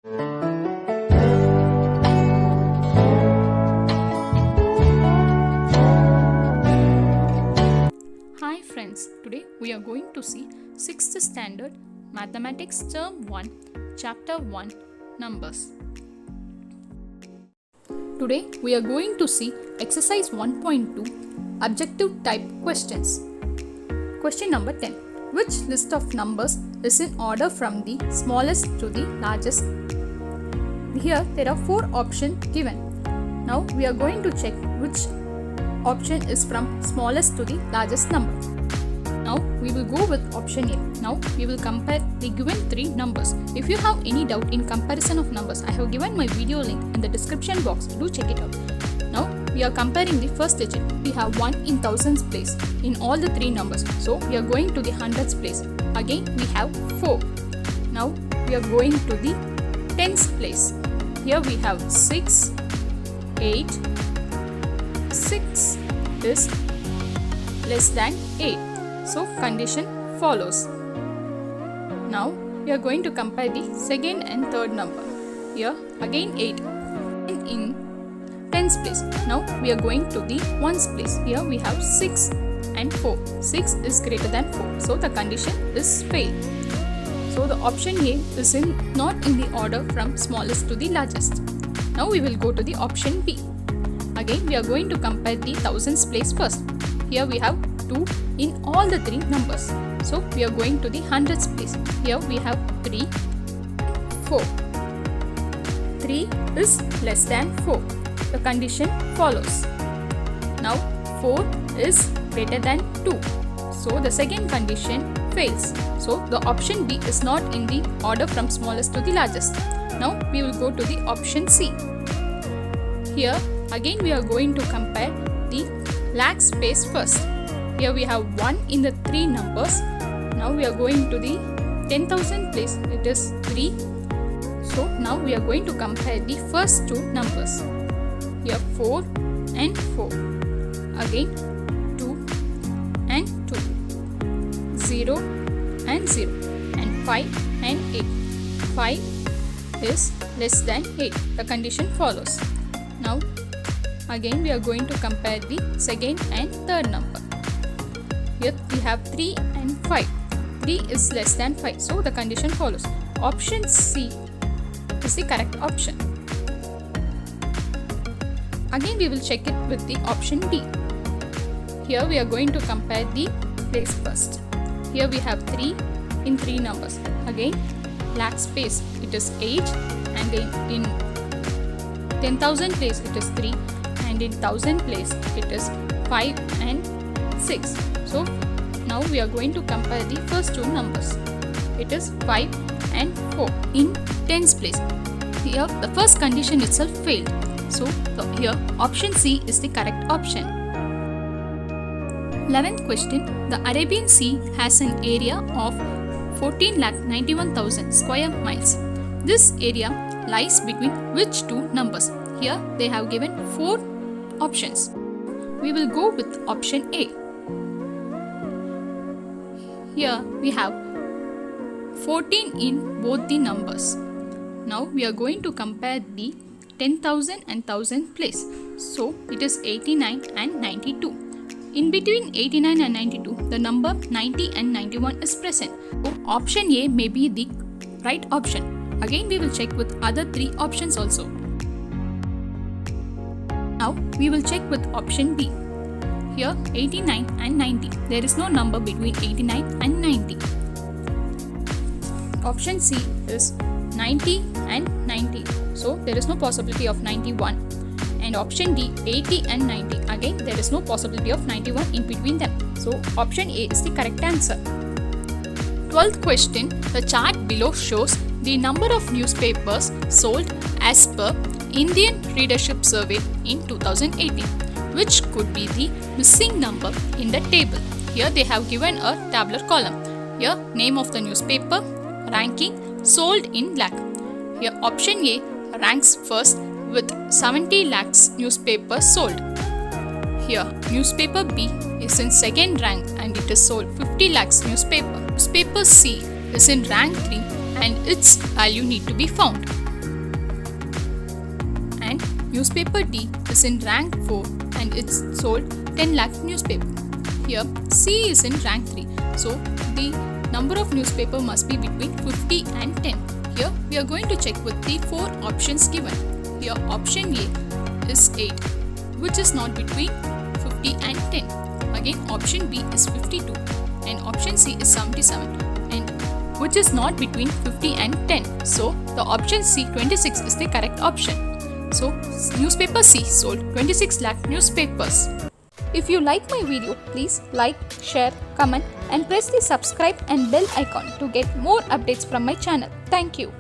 Hi friends, today we are going to see 6th standard mathematics term 1 chapter 1 numbers. Today we are going to see exercise 1.2 objective type questions. Question number 10. Which list of numbers is in order from the smallest to the largest? Here there are 4 options given. Now we are going to check which option is from smallest to the largest number. Now we will go with option A. Now we will compare the given 3 numbers. If you have any doubt in comparison of numbers, I have given my video link in the description box. Do check it out. Now we are comparing the first digit. We have 1 in thousands place in all the 3 numbers. So we are going to the hundreds place. Again we have 4. Now we are going to the tens place. Here we have 6, 8, 6 is less than 8. So condition follows. Now we are going to compare the second and third number. Here again 8 in tens place. Now we are going to the ones place. Here we have 6 and 4. 6 is greater than 4. So the condition is failed. So the option A is not in the order from smallest to the largest. Now we will go to the option B. Again we are going to compare the thousands place first. Here we have 2 in all the 3 numbers. So we are going to the hundreds place. Here we have 3, 4. 3 is less than 4. The condition follows. Now 4 is greater than 2. So the second condition fails. So the option B is not in the order from smallest to the largest. Now we will go to the option C. Here again we are going to compare the lakhs place first. Here we have 1 in the 3 numbers. Now we are going to the 10,000 place. It is 3. So now we are going to compare the first 2 numbers. Here 4 and 4. Again 2 and 2. 0 and 0. And 5 and 8. 5 is less than 8. The condition follows. Now again we are going to compare the second and third number. Here we have 3 and 5. 3 is less than 5. So the condition follows. Option C is the correct option. Again we will check it with the option D. Here we are going to compare the place first. Here we have 3 in 3 numbers. Again lakhs place it is 8, and in 10,000 place it is 3, and in 1000 place it is 5 and 6. So now we are going to compare the first 2 numbers. It is 5 and 4 in tens place. Here the first condition itself failed. So here option C is the correct option. 11th question. The Arabian Sea has an area of 14,91,000 square miles. This area lies between which 2 numbers? Here they have given 4 options. We will go with option A. Here we have 14 in both the numbers. Now we are going to compare the 10,000 and 1000 place. So it is 89 and 92. In between 89 and 92, the number 90 and 91 is present. So option A may be the right option. Again we will check with other 3 options also. Now we will check with option B. Here 89 and 90. There is no number between 89 and 90. Option C is 90 and 90. So there is no possibility of 91. And option D 80 and 90. Again there is no possibility of 91 in between them. So option A is the correct answer. 12th question. The chart below shows the number of newspapers sold as per Indian Readership Survey in 2018. Which could be the missing number in the table? Here they have given a tabular column. Here name of the newspaper, ranking, sold in lakh. Here option A ranks first with 70 lakhs newspapers sold. Here newspaper B is in second rank and it is sold 50 lakhs newspaper. Newspaper C is in rank 3 and its value need to be found. Newspaper D is in rank 4 and it's sold 10 lakh newspaper. Here C is in rank 3. So the number of newspaper must be between 50 and 10. Here we are going to check with the 4 options given. Here option A is 8, which is not between 50 and 10. Again option B is 52 and option C is 77, and which is not between 50 and 10. So the option C 26 is the correct option. So newspaper C sold 26 lakh newspapers. If you like my video, please like, share, comment and press the subscribe and bell icon to get more updates from my channel. Thank you.